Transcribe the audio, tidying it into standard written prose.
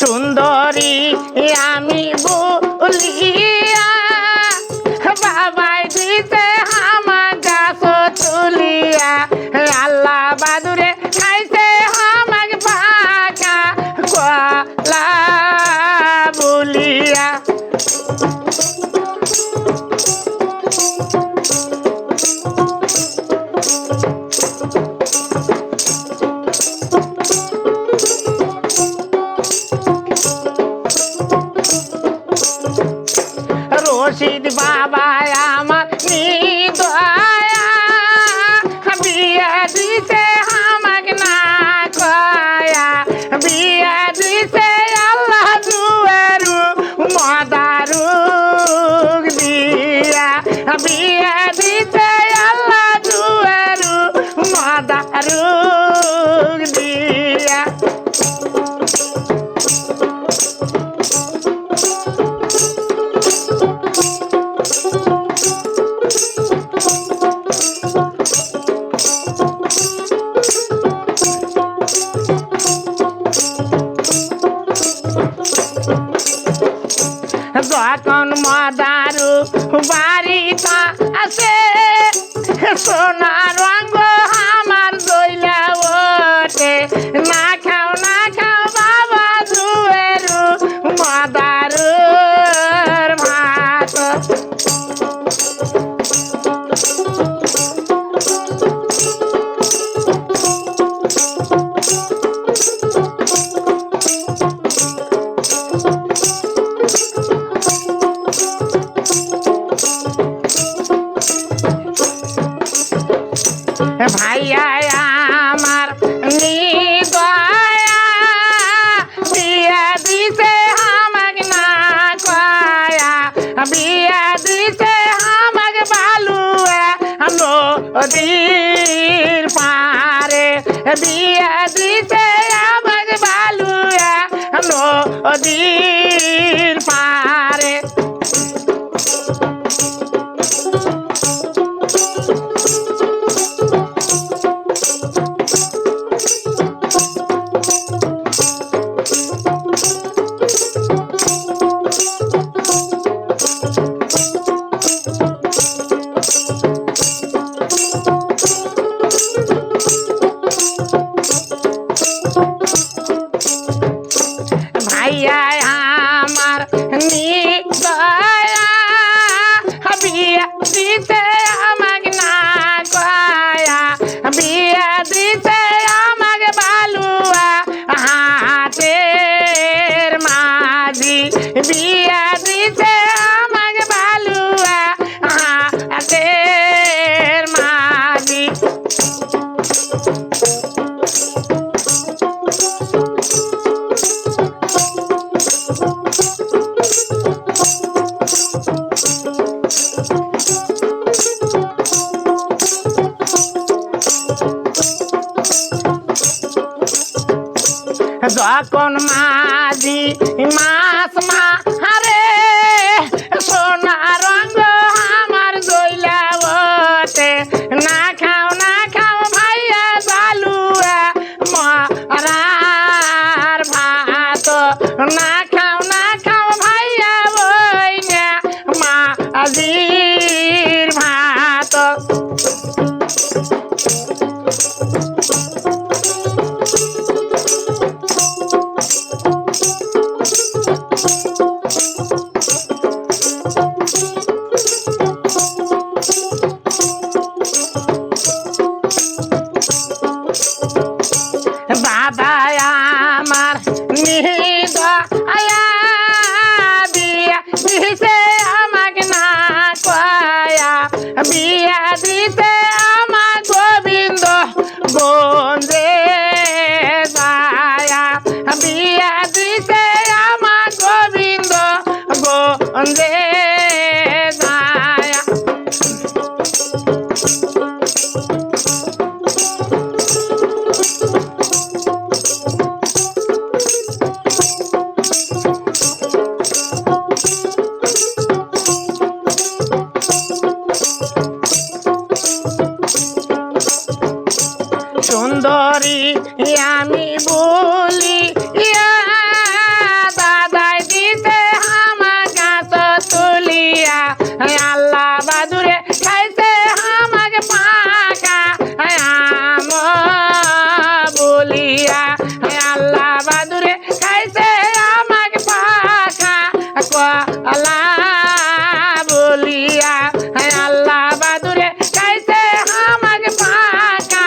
সুন্দরী আমি বলিয়া বাবাই দিতে আমার গাছ তুলিয়া আল্লাহ বাদুরে খাইছে আমাক বাঁকা কলা বলিয়া রশিদ বাবা আমার নিদয়া বিয়া দিছে আমাকে না কয়া বিয়া দিছে আল্লাহ দুয়ারু মদারু দিয়া বিয়া দিছে আল্লাহ দুয়ারু মদারু দিয়া যখন মদারু বাড়িটা আসে সোনার রঙ আমার দইলা ওঠে না খাও বাবা দুয়েরু মদারুর ভাত ভাইয়া আমার নিদয়া বিয়া দিছে আমাকে না কয়া বিয়া দিছে আমাকে বালুয়া নদীর পারে বিয়া দিছে আমাকে বালুয়া নদীর পারে ভাইয়া আমার নিদয়া বিয়া দিতে আমাকে না কয়া বিয়া দিতে আমাকে বালুয়া হাতের মাঝি বিয়া দিতে আমাকে বালুয়া হাতের মাঝি যখন মাঝি মাছ মারে সোনা রঙ আমার দইলা ওঠে না খাও ভাইয়া বালুয়া মরার ভাত না খাও ভাইয়া ওই না মাঝির ভাত কলা বলিয়া আল্লাহ বাদুরে কাইছে আমাকে পাকা